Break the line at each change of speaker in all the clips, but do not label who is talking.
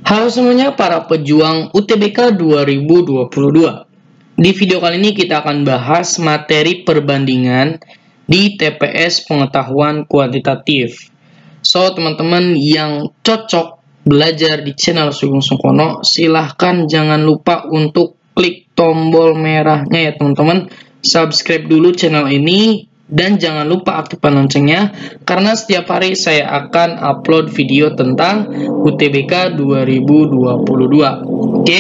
Halo semuanya para pejuang UTBK 2022. Di video kali ini kita akan bahas materi perbandingan di TPS pengetahuan kuantitatif. So, teman-teman yang cocok belajar di channel Sugeng Sungkono, silahkan jangan lupa untuk klik tombol merahnya ya teman-teman. Subscribe dulu channel ini. Dan jangan lupa aktifkan loncengnya, karena setiap hari saya akan upload video tentang UTBK 2022. Oke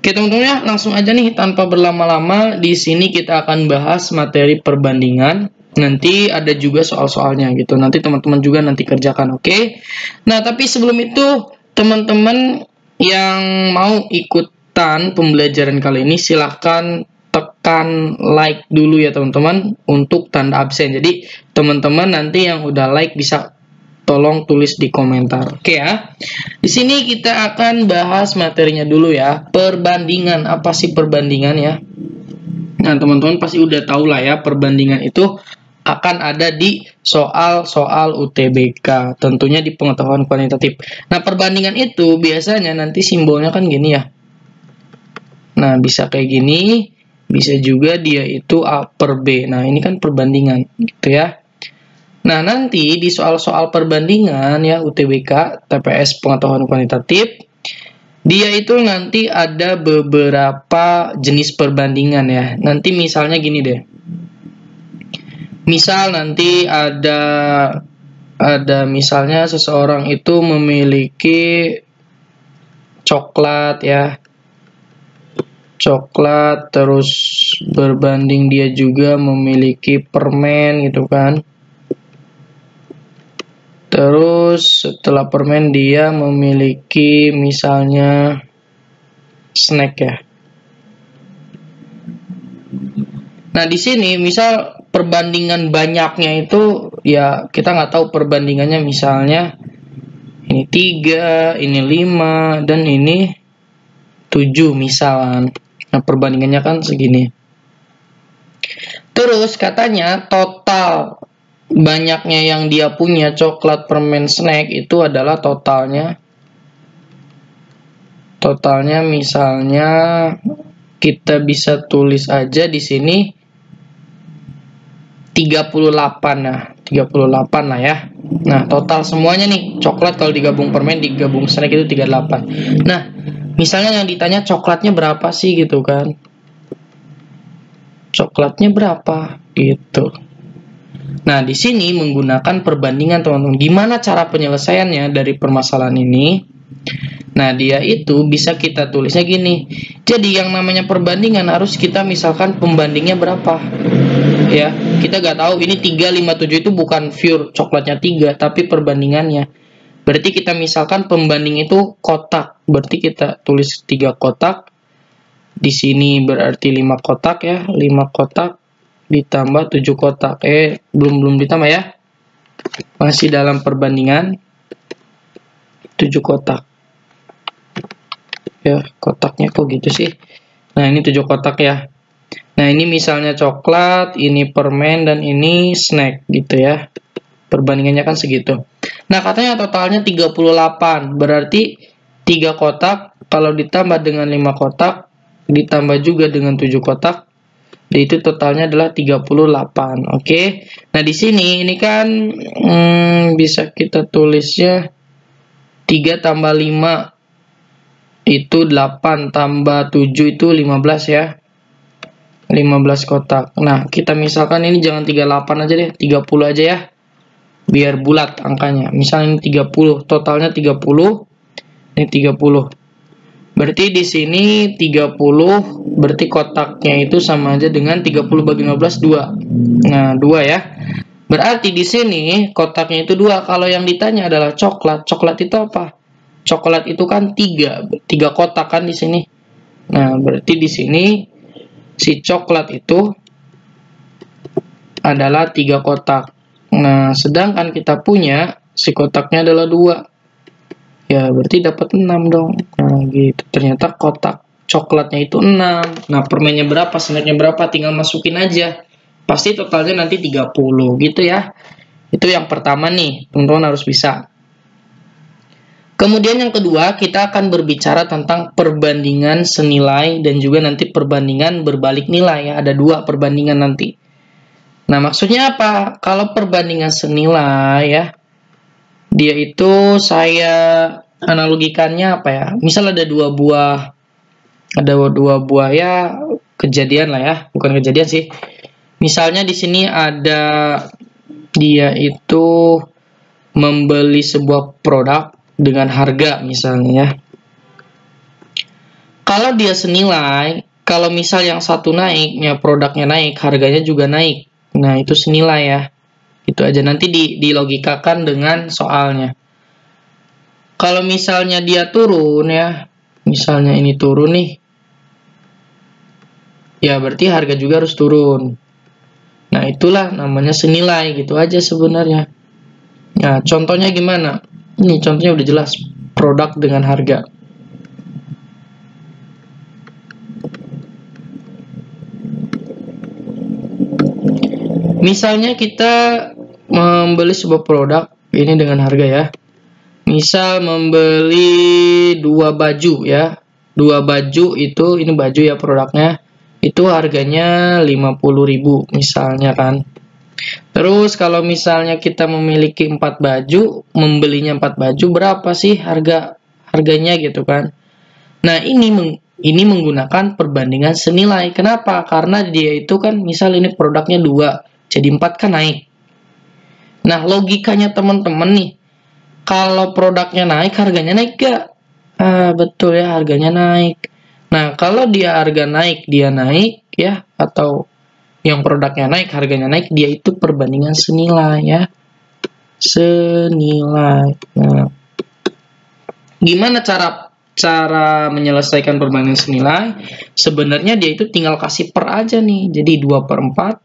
teman-teman ya, langsung aja nih tanpa berlama-lama. Di sini kita akan bahas materi perbandingan. Nanti ada juga soal-soalnya gitu. Nanti teman-teman juga nanti kerjakan, oke? Nah, tapi sebelum itu, teman-teman yang mau ikutan pembelajaran kali ini silahkan tekan like dulu ya teman-teman untuk tanda absen. Jadi teman-teman nanti yang udah like bisa tolong tulis di komentar. Oke ya. Di sini kita akan bahas materinya dulu ya. Perbandingan. Apa sih perbandingan ya? Nah, teman-teman pasti udah tahu lah ya, perbandingan itu akan ada di soal-soal UTBK, tentunya di pengetahuan kuantitatif. Nah, perbandingan itu biasanya nanti simbolnya kan gini ya. Nah, bisa kayak gini. Bisa juga dia itu A per B. Nah, ini kan perbandingan gitu ya. Nah, nanti di soal-soal perbandingan ya UTBK, TPS pengetahuan kuantitatif, dia itu nanti ada beberapa jenis perbandingan ya. Nanti misalnya gini deh. Misal nanti ada misalnya seseorang itu memiliki coklat ya. Coklat, terus berbanding dia juga memiliki permen gitu kan. Terus setelah permen dia memiliki misalnya snack ya. Nah, di sini misal perbandingan banyaknya itu ya kita nggak tahu perbandingannya, misalnya ini 3, ini 5, dan ini 7 misalan. Nah, perbandingannya kan segini. Terus katanya total banyaknya yang dia punya coklat, permen, snack itu adalah totalnya misalnya kita bisa tulis aja di sini 38. Nah, 38 lah ya. Nah, total semuanya nih coklat kalau digabung permen digabung snack itu 38. Nah, misalnya yang ditanya coklatnya berapa sih gitu kan. Coklatnya berapa gitu. Nah, di sini menggunakan perbandingan teman-teman. Gimana cara penyelesaiannya dari permasalahan ini? Nah, dia itu bisa kita tulisnya gini. Jadi yang namanya perbandingan harus kita misalkan pembandingnya berapa. Ya, kita nggak tahu ini 3, 5, 7 itu bukan pure coklatnya 3, tapi perbandingannya. Berarti kita misalkan pembanding itu kotak. Berarti kita tulis 3 kotak. Di sini berarti 5 kotak ya. 5 kotak ditambah 7 kotak. Belum ditambah ya. Masih dalam perbandingan 7 kotak. Ya, kotaknya kok gitu sih. Nah, ini 7 kotak ya. Nah, ini misalnya coklat, ini permen, dan ini snack gitu ya. Perbandingannya kan segitu. Nah, katanya totalnya 38. Berarti 3 kotak kalau ditambah dengan 5 kotak ditambah juga dengan 7 kotak, itu totalnya adalah 38. Oke. Nah, di sini ini kan bisa kita tulisnya 3 tambah 5 itu 8 tambah 7 itu 15 ya. 15 kotak. Nah, kita misalkan ini jangan 38 aja deh, 30 aja ya. Biar bulat angkanya. Misalnya ini 30, totalnya 30. Ini 30. Berarti di sini 30, berarti kotaknya itu sama aja dengan 30 bagi 15, 2. Nah, 2 ya. Berarti di sini kotaknya itu 2. Kalau yang ditanya adalah coklat. Coklat itu apa? Coklat itu kan 3 kotak kan di sini. Nah, berarti di sini si coklat itu adalah 3 kotak. Nah, sedangkan kita punya si kotaknya adalah 2. Ya, berarti dapat 6 dong. Nah, gitu. Ternyata kotak coklatnya itu 6. Nah, permennya berapa, snacknya berapa, tinggal masukin aja. Pasti totalnya nanti 30 gitu ya. Itu yang pertama nih, teman-teman harus bisa. Kemudian yang kedua, kita akan berbicara tentang perbandingan senilai dan juga nanti perbandingan berbalik nilai ya. Ada 2 perbandingan nanti. Nah, maksudnya apa? Kalau perbandingan senilai ya, dia itu saya analogikannya apa ya? Misal ada 2 buah ya, kejadian lah ya, bukan kejadian sih. Misalnya di sini ada dia itu membeli sebuah produk dengan harga misalnya ya. Kalau dia senilai, kalau misal yang satu naik, ya produknya naik, harganya juga naik. Nah, itu senilai ya. Itu aja, nanti dilogikakan dengan soalnya. Kalau misalnya dia turun ya, misalnya ini turun nih, ya berarti harga juga harus turun. Nah, itulah namanya senilai, gitu aja sebenarnya. Nah, contohnya gimana? Ini contohnya udah jelas, produk dengan harga. Misalnya kita membeli sebuah produk ini dengan harga ya. Misal membeli 2 baju ya. 2 baju itu, ini baju ya produknya. Itu harganya 50.000 misalnya kan. Terus kalau misalnya kita memiliki 4 baju, membelinya 4 baju, berapa sih harganya gitu kan. Nah, ini menggunakan perbandingan senilai. Kenapa? Karena dia itu kan misal ini produknya 2, jadi 4 kan naik. Nah, logikanya teman-teman nih, kalau produknya naik, harganya naik gak? Betul ya, harganya naik. Nah, kalau dia harga naik, dia naik ya, atau yang produknya naik, harganya naik, dia itu perbandingan senilai ya. Senilai. Nah, gimana cara menyelesaikan perbandingan senilai? Sebenarnya dia itu tinggal kasih per aja nih. Jadi 2/4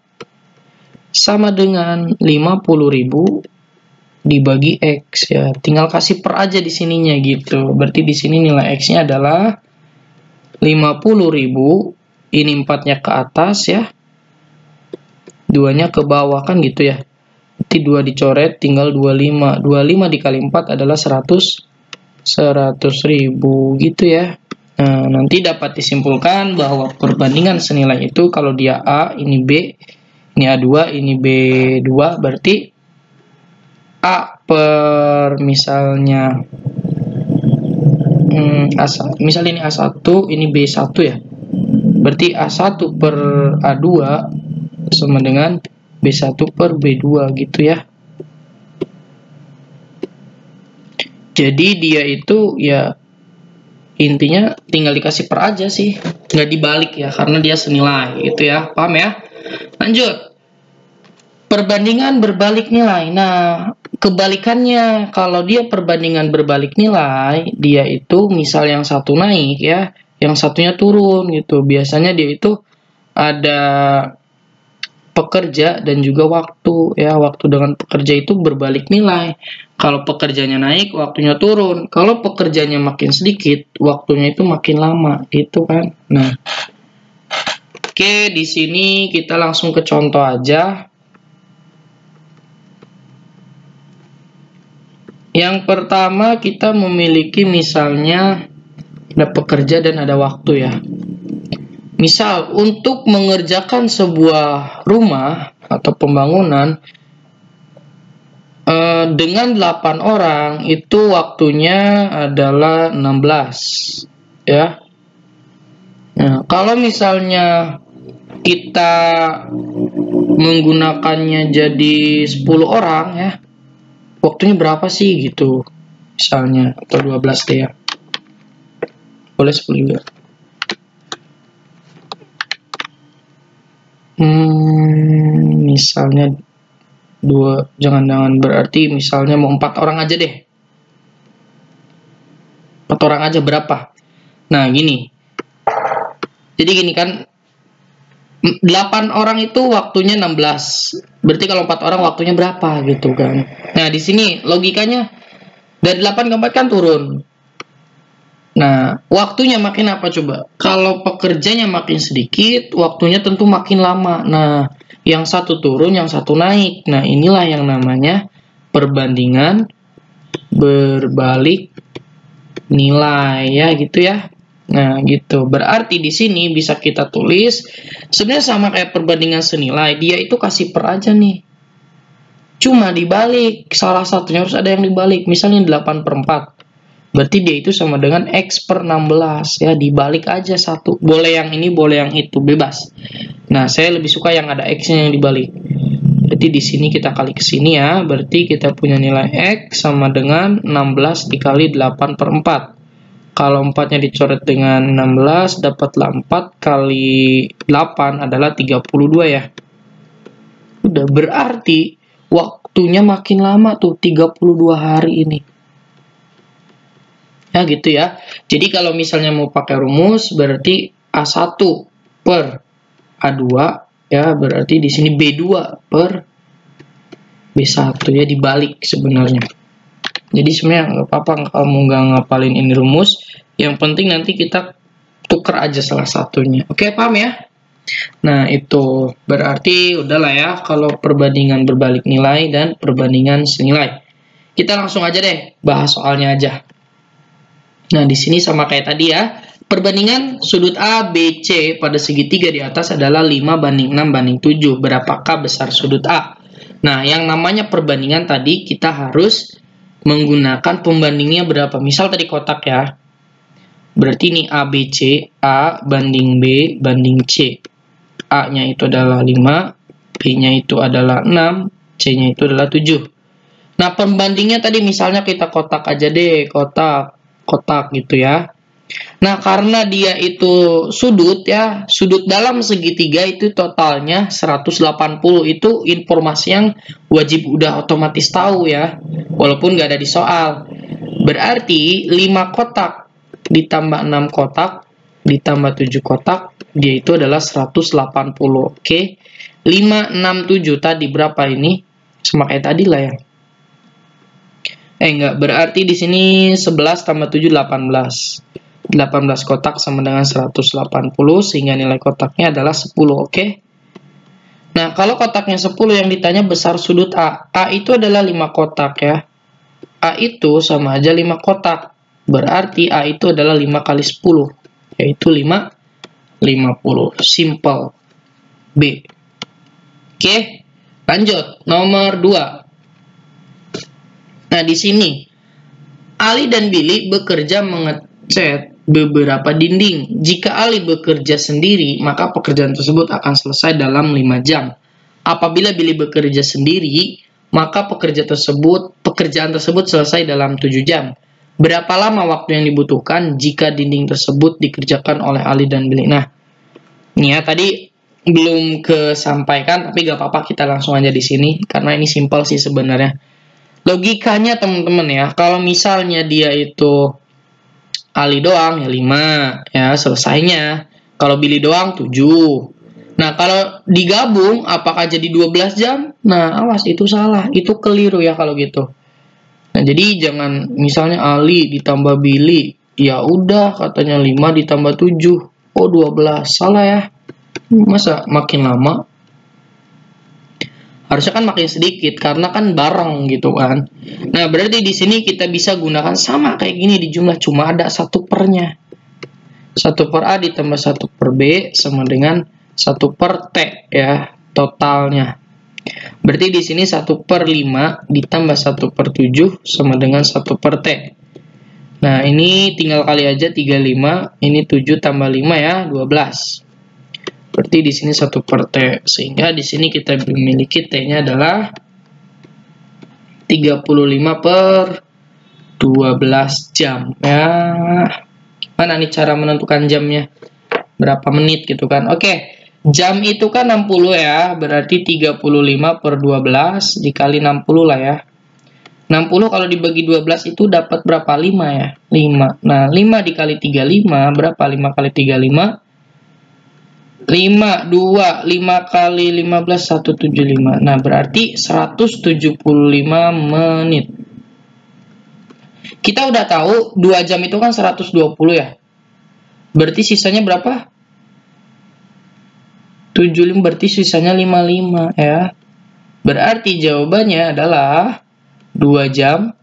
sama dengan 50.000 dibagi X ya. Tinggal kasih per aja di sininya gitu. Berarti di sini nilai X-nya adalah 50.000. Ini 4-nya ke atas ya. 2-nya ke bawah kan gitu ya. Berarti 2 dicoret tinggal 25. 25 dikali 4 adalah 100.000 gitu ya. Nah, nanti dapat disimpulkan bahwa perbandingan senilai itu kalau dia A, ini B, ini A2, ini B2, berarti A per misalnya misal ini A1, ini B1 ya. Berarti A1 per A2 sama dengan B1 per B2 gitu ya. Jadi dia itu ya intinya tinggal dikasih per aja sih, nggak dibalik ya, karena dia senilai gitu ya. Paham ya? Lanjut. Perbandingan berbalik nilai. Nah, kebalikannya, kalau dia perbandingan berbalik nilai, dia itu misal yang satu naik ya, yang satunya turun gitu. Biasanya dia itu ada pekerja dan juga waktu ya. Waktu dengan pekerja itu berbalik nilai. Kalau pekerjanya naik, waktunya turun. Kalau pekerjanya makin sedikit, waktunya itu makin lama gitu kan. Nah, oke, di sini kita langsung ke contoh aja. Yang pertama kita memiliki misalnya ada pekerja dan ada waktu ya. Misal untuk mengerjakan sebuah rumah atau pembangunan dengan 8 orang itu waktunya adalah 16 ya. Nah, kalau misalnya kita menggunakannya jadi 10 orang ya, waktunya berapa sih gitu misalnya, atau 12 deh ya, boleh 10 juga. Misalnya 2, jangan berarti misalnya mau 4 orang aja deh. 4 orang aja berapa? Nah, gini. Jadi gini kan, 8 orang itu waktunya 16. Berarti kalau 4 orang waktunya berapa gitu kan. Nah, di sini logikanya dari 8 ke 4 kan turun. Nah, waktunya makin apa coba? Kalau pekerjanya makin sedikit, waktunya tentu makin lama. Nah, yang satu turun, yang satu naik. Nah, inilah yang namanya perbandingan berbalik nilai ya gitu ya. Nah, gitu. Berarti di sini bisa kita tulis sebenarnya sama kayak perbandingan senilai. Dia itu kasih per aja nih. Cuma dibalik, salah satunya harus ada yang dibalik. Misalnya 8/4. Berarti dia itu sama dengan X per 16 ya, dibalik aja satu. Boleh yang ini, boleh yang itu, bebas. Nah, saya lebih suka yang ada X-nya yang dibalik. Berarti di sini kita kali ke sini ya, berarti kita punya nilai X sama dengan 16 dikali 8/4. Kalau 4-nya dicoret dengan 16, dapatlah 4 kali 8 adalah 32 ya. Udah, berarti waktunya makin lama tuh, 32 hari ini. Ya gitu ya. Jadi kalau misalnya mau pakai rumus, berarti A1 per A2, ya berarti di sini B2 per B1 ya, dibalik sebenarnya. Jadi sebenarnya nggak apa-apa kamu nggak ngapalin ini rumus. Yang penting nanti kita tuker aja salah satunya. Oke, paham ya? Nah, itu berarti udahlah ya kalau perbandingan berbalik nilai dan perbandingan senilai. Kita langsung aja deh bahas soalnya aja. Nah, di sini sama kayak tadi ya. Perbandingan sudut A, B, C pada segitiga di atas adalah 5/6/7. Berapakah besar sudut A? Nah, yang namanya perbandingan tadi kita harus menggunakan pembandingnya berapa. Misal tadi kotak ya. Berarti ini A, B, C. A banding B banding C. A-nya itu adalah 5. B-nya itu adalah 6. C-nya itu adalah 7. Nah, pembandingnya tadi misalnya kita kotak aja deh. Kotak gitu ya. Nah, karena dia itu sudut ya, sudut dalam segitiga itu totalnya 180. Itu informasi yang wajib udah otomatis tahu ya, walaupun nggak ada di soal. Berarti 5 kotak ditambah 6 kotak ditambah 7 kotak, dia itu adalah 180. Oke, 5, 6, 7 tadi berapa ini? Sama kayak tadi lah ya. Enggak, berarti di sini 11 tambah 7, 18. 18 kotak sama dengan 180, sehingga nilai kotaknya adalah 10, oke? Nah, kalau kotaknya 10 yang ditanya besar sudut A. A itu adalah 5 kotak ya. A itu sama aja 5 kotak. Berarti A itu adalah 5 kali 10, yaitu 50. Simple. B. Oke, lanjut. Nomor 2. Nah, di sini Ali dan Billy bekerja mengecat beberapa dinding. Jika Ali bekerja sendiri, maka pekerjaan tersebut akan selesai dalam 5 jam. Apabila Billy bekerja sendiri, maka pekerjaan tersebut selesai dalam 7 jam. Berapa lama waktu yang dibutuhkan jika dinding tersebut dikerjakan oleh Ali dan Billy? Nah, ini ya tadi belum kesampaikan, tapi gak apa-apa kita langsung aja di sini karena ini simpel sih sebenarnya. Logikanya teman-teman ya, kalau misalnya dia itu Ali doang ya 5 ya selesainya. Kalau Billy doang 7. Nah, kalau digabung apakah jadi 12 jam? Nah, awas itu salah. Itu keliru ya kalau gitu. Nah, jadi jangan misalnya Ali ditambah Billy, ya udah katanya 5 ditambah 7. Oh, 12. Salah ya. Masa makin lama? Harusnya kan makin sedikit karena kan bareng gitu kan. Nah, berarti di sini kita bisa gunakan sama kayak gini di jumlah, cuma ada 1 pernya. 1 per A ditambah 1 per B sama dengan 1 per T ya, totalnya. Berarti di sini 1 per 5 ditambah 1 per 7 sama dengan 1 per T. Nah, ini tinggal kali aja 35, ini 7 tambah 5 ya, 12. Berarti di sini 1 per T, sehingga di sini kita memiliki T-nya adalah 35 per 12 jam. Ya, mana nih cara menentukan jamnya? Berapa menit gitu kan? Oke, jam itu kan 60 ya, berarti 35 per 12 dikali 60 lah ya. 60 kalau dibagi 12 itu dapat berapa? 5 ya? 5. Nah, 5 dikali 35 berapa? 5 kali 35? 5, 2, 5 kali 15, 175. Nah, berarti 175 menit. Kita udah tahu 2 jam itu kan 120 ya. Berarti sisanya berapa? 75, berarti sisanya 55 ya. Berarti jawabannya adalah 2 jam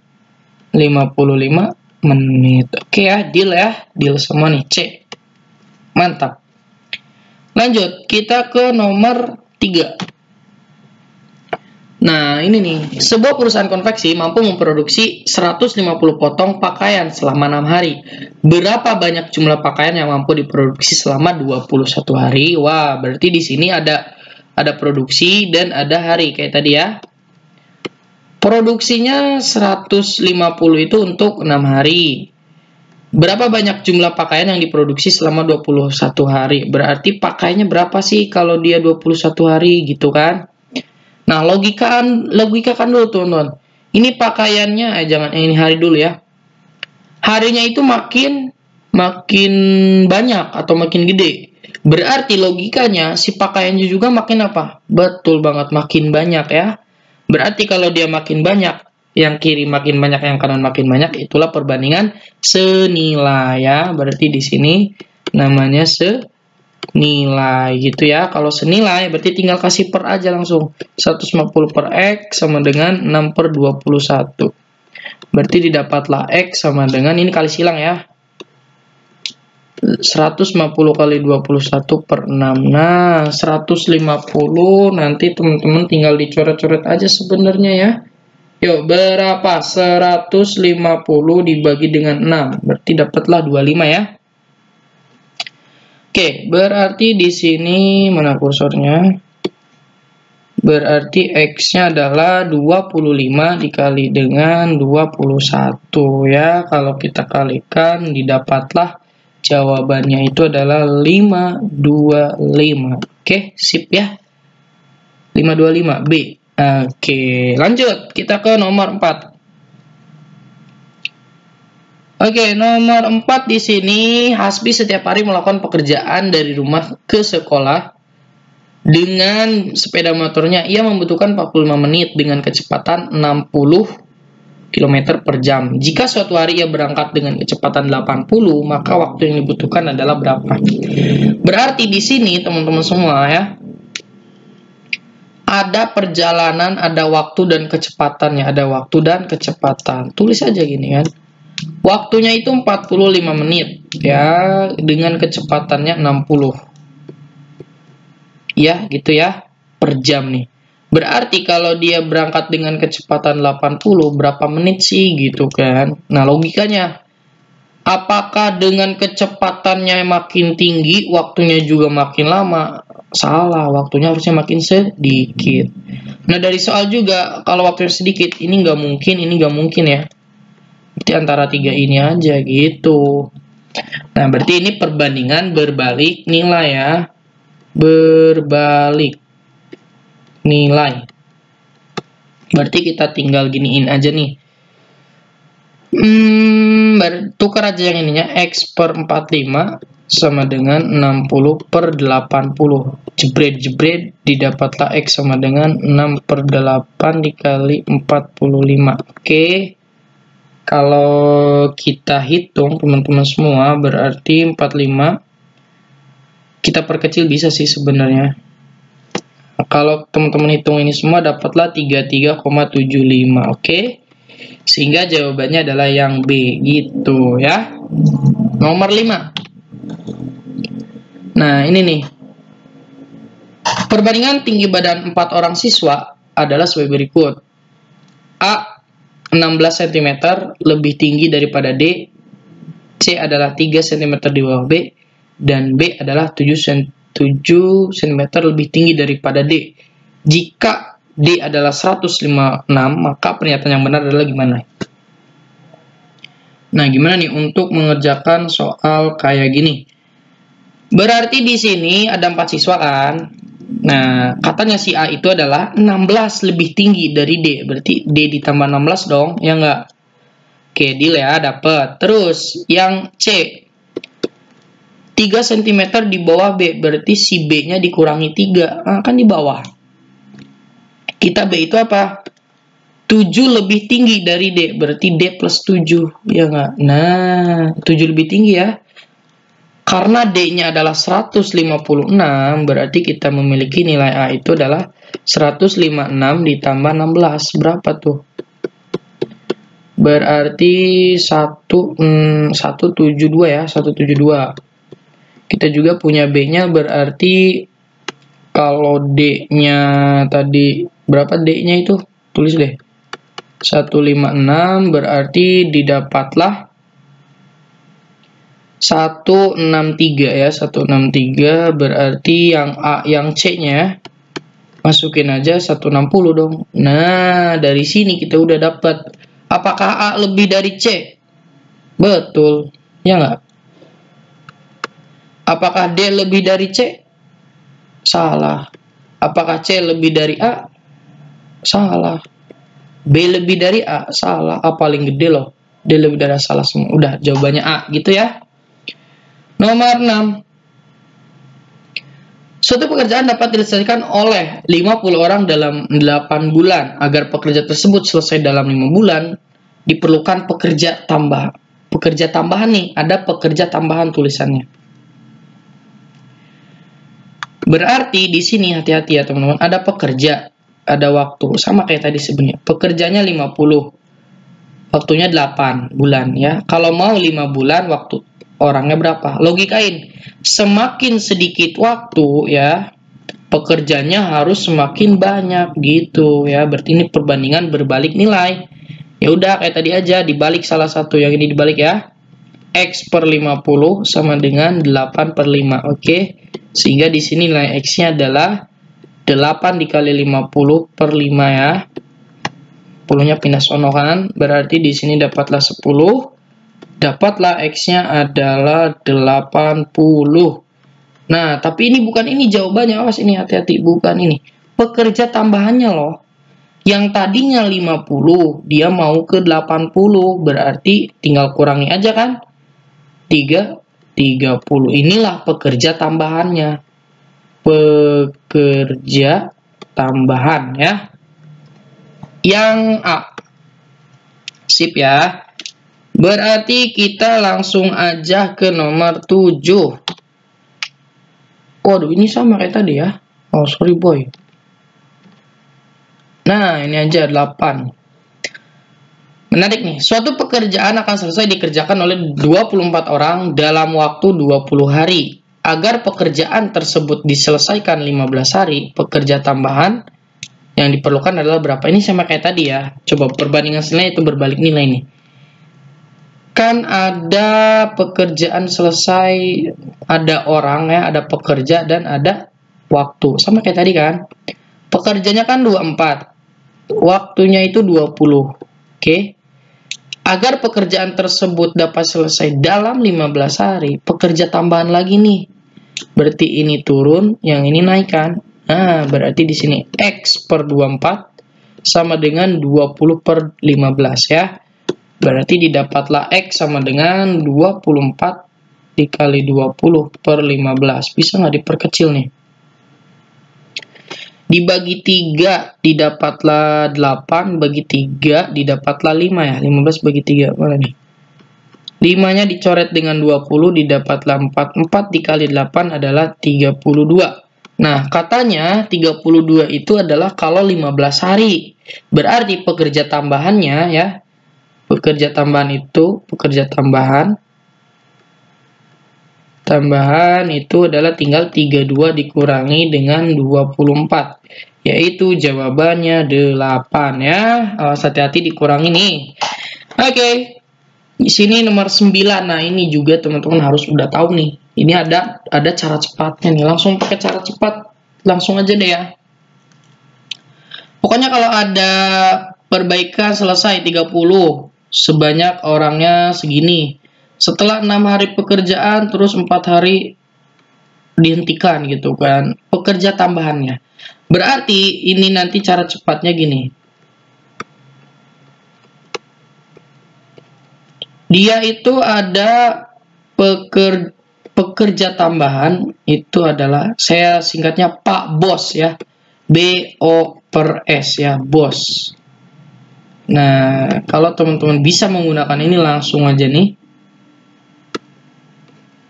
55 menit. Oke ya, deal semua nih, C. Mantap. Lanjut, kita ke nomor 3. Nah, ini nih, sebuah perusahaan konveksi mampu memproduksi 150 potong pakaian selama 6 hari. Berapa banyak jumlah pakaian yang mampu diproduksi selama 21 hari? Wah, berarti di sini ada produksi dan ada hari kayak tadi ya. Produksinya 150 itu untuk 6 hari. Berapa banyak jumlah pakaian yang diproduksi selama 21 hari? Berarti pakaiannya berapa sih kalau dia 21 hari gitu kan? Nah, logikakan dulu teman-teman. Ini pakaiannya, jangan ini hari dulu ya. Harinya itu makin banyak atau makin gede. Berarti logikanya si pakaiannya juga makin apa? Betul banget, makin banyak ya. Berarti kalau dia makin banyak, yang kiri makin banyak, yang kanan makin banyak, itulah perbandingan senilai ya. Berarti di sini namanya senilai gitu ya. Kalau senilai berarti tinggal kasih per aja langsung. 150 per X sama dengan 6 per 21. Berarti didapatlah X sama dengan, ini kali silang ya, 150 kali 21 per 6. Nah, 150 nanti teman-teman tinggal dicoret-coret aja sebenarnya ya. Yuk, berapa? 150 dibagi dengan 6. Berarti dapatlah 25 ya. Oke, berarti di sini mana kursornya? Berarti X-nya adalah 25 dikali dengan 21 ya. Kalau kita kalikan didapatlah jawabannya itu adalah 525. Oke, sip ya. 525 B. Oke, lanjut. Kita ke nomor 4. Oke, nomor 4 di sini, Hasbi setiap hari melakukan pekerjaan dari rumah ke sekolah dengan sepeda motornya. Ia membutuhkan 45 menit dengan kecepatan 60 km per jam. Jika suatu hari ia berangkat dengan kecepatan 80, maka waktu yang dibutuhkan adalah berapa? Berarti di sini teman-teman semua ya, ada perjalanan, ada waktu dan kecepatannya, ada waktu dan kecepatan. Tulis aja gini kan. Waktunya itu 45 menit ya, dengan kecepatannya 60. Ya, gitu ya, per jam nih. Berarti kalau dia berangkat dengan kecepatan 80, berapa menit sih gitu kan? Nah, logikanya, apakah dengan kecepatannya makin tinggi, waktunya juga makin lama? Salah, waktunya harusnya makin sedikit. Nah, dari soal juga, kalau waktunya sedikit, ini nggak mungkin ya. Berarti antara 3 ini aja gitu. Nah, berarti ini perbandingan berbalik nilai ya. Berbalik nilai. Berarti kita tinggal giniin aja nih. Tukar aja yang ininya. X per 45 sama dengan 60 per 80. Jebret didapatlah X sama dengan 6 per 8 dikali 45. Oke. Kalau kita hitung teman-teman semua, berarti 45 kita perkecil bisa sih sebenarnya. Kalau teman-teman hitung ini semua dapatlah 33,75. Oke. Sehingga jawabannya adalah yang B gitu ya. Nomor 5. Nah, ini nih. Perbandingan tinggi badan 4 orang siswa adalah sebagai berikut. A 16 cm lebih tinggi daripada D. C adalah 3 cm di bawah B. Dan B adalah 7 cm lebih tinggi daripada D. Jika D adalah 156, maka pernyataan yang benar adalah gimana? Nah, gimana nih untuk mengerjakan soal kayak gini? Berarti di sini ada 4 siswa kan? Nah, katanya si A itu adalah 16 lebih tinggi dari D. Berarti D ditambah 16 dong, ya nggak? Oke, deal ya, dapat. Terus, yang C. 3 cm di bawah B, berarti si B-nya dikurangi 3. Nah, kan di bawah. Kita B itu apa? 7 lebih tinggi dari D, berarti D plus 7. Ya nggak? Nah, 7 lebih tinggi ya. Karena D-nya adalah 156, berarti kita memiliki nilai A itu adalah 156 ditambah 16. Berapa tuh? berarti 172 ya, 172. Kita juga punya B-nya, berarti kalau D-nya tadi berapa, D-nya itu? Tulis deh. 156, berarti didapatlah 163 ya, 163, berarti yang A, yang C-nya masukin aja 160 dong. Nah, dari sini kita udah dapat. Apakah A lebih dari C? Betul, ya nggak? Apakah D lebih dari C? Salah. Apakah C lebih dari A? Salah. B lebih dari A? Salah. A paling gede loh. D lebih dari A, salah semua. Udah, jawabannya A gitu ya. Nomor 6. Suatu pekerjaan dapat diselesaikan oleh 50 orang dalam 8 bulan. Agar pekerja tersebut selesai dalam 5 bulan, diperlukan pekerja tambah. Pekerja tambahan nih, ada pekerja tambahan tulisannya. Berarti di sini hati-hati ya teman-teman, ada pekerja, ada waktu, sama kayak tadi sebenarnya. Pekerjanya 50, waktunya 8 bulan ya. Kalau mau 5 bulan, waktu orangnya berapa? Logikain, semakin sedikit waktu ya, pekerjanya harus semakin banyak gitu ya. Berarti ini perbandingan berbalik nilai. Ya udah kayak tadi aja, dibalik salah satu, yang ini dibalik ya. X per 50 sama dengan 8 per 5. Oke. Sehingga di sini nilai X-nya adalah 8 dikali 50 per 5 ya. 10-nya pindah sono kan. Berarti di sini dapatlah 10. Dapatlah X-nya adalah 80. Nah, tapi ini bukan ini jawabannya. Awas ini, hati-hati. Bukan ini. Pekerja tambahannya loh. Yang tadinya 50, dia mau ke 80. Berarti tinggal kurangi aja kan. 30. Inilah pekerja tambahannya. Pekerja tambahan ya. Yang A. Sip ya. Berarti kita langsung aja ke nomor 7. Waduh, ini sama kayak tadi ya. Oh, sorry boy. Nah, ini aja 8. Menarik nih. Suatu pekerjaan akan selesai dikerjakan oleh 24 orang dalam waktu 20 hari. Agar pekerjaan tersebut diselesaikan 15 hari, pekerja tambahan yang diperlukan adalah berapa? Ini sama kayak tadi ya. Coba perbandingan nilai itu berbalik nilai nih. Kan ada pekerjaan selesai, ada orang ya, ada pekerja dan ada waktu. Sama kayak tadi kan. Pekerjanya kan 24. Waktunya itu 20. Oke. Agar pekerjaan tersebut dapat selesai dalam 15 hari, pekerja tambahan lagi nih. Berarti ini turun, yang ini naik kan. Nah, berarti di sini X per 24 sama dengan 20 per 15 ya. Berarti didapatlah X sama dengan 24 dikali 20 per 15. Bisa nggak diperkecil nih? Dibagi 3 didapatlah 8, bagi 3 didapatlah 5 ya. 15 bagi 3, mana nih? 5-nya dicoret dengan 20 didapatlah 4. 4 dikali 8 adalah 32. Nah, katanya 32 itu adalah kalau 15 hari. Berarti pekerja tambahannya ya. Pekerja tambahan itu, pekerja tambahan itu adalah tinggal 32 dikurangi dengan 24. Yaitu jawabannya 8 ya. Hati-hati dikurangi nih. Oke. Di sini nomor 9. Nah, ini juga teman-teman harus udah tahu nih. Ini ada cara cepatnya nih. Langsung pakai cara cepat. Langsung aja deh ya. Pokoknya kalau ada perbaikan selesai 30. Sebanyak orangnya segini. Setelah 6 hari pekerjaan, terus 4 hari dihentikan gitu kan. Pekerja tambahannya. Berarti ini nanti cara cepatnya gini. Dia itu ada pekerja tambahan, itu adalah, saya singkatnya Pak Bos ya. B-O per S ya, bos. Nah, kalau teman-teman bisa menggunakan ini langsung aja nih.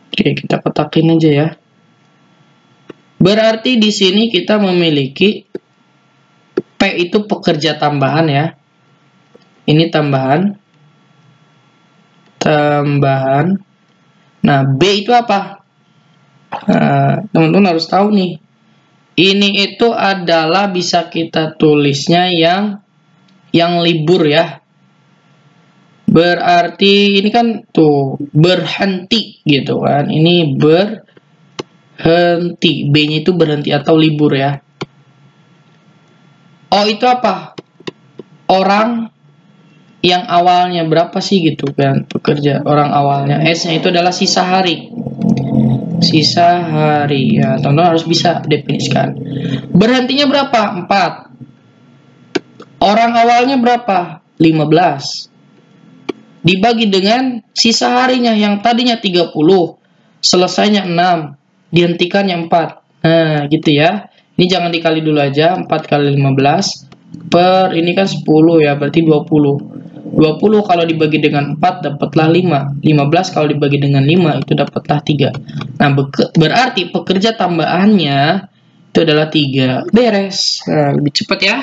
Oke, kita kotakin aja ya. Berarti di sini kita memiliki P itu pekerja tambahan ya. Ini tambahan. tambahan. Nah, B itu apa? Teman-teman harus tahu nih. Ini itu adalah bisa kita tulisnya yang libur ya. Berarti ini kan tuh berhenti gitu kan. Ini berhenti. B-nya itu berhenti atau libur ya. O itu apa? Orang yang awalnya berapa sih gitu kan, pekerja orang awalnya. S-nya itu adalah sisa hari. Sisa hari ya, teman-teman harus bisa definisikan. Berhentinya berapa? 4. Orang awalnya berapa? 15. Dibagi dengan sisa harinya yang tadinya 30, selesainya 6, dihentikannya 4. Nah, gitu ya. Ini jangan dikali dulu aja, 4 kali 15 per ini kan 10 ya, berarti 20. 20 kalau dibagi dengan 4 dapatlah 5. 15 kalau dibagi dengan 5 itu dapatlah 3. Nah, berarti pekerja tambahannya itu adalah 3. Beres. Nah, lebih cepat ya.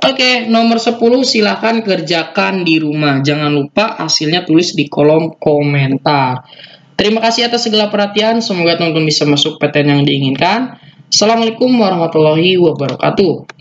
Oke, nomor 10 silakan kerjakan di rumah. Jangan lupa hasilnya tulis di kolom komentar. Terima kasih atas segala perhatian. Semoga teman-teman bisa masuk PTN yang diinginkan. Assalamualaikum warahmatullahi wabarakatuh.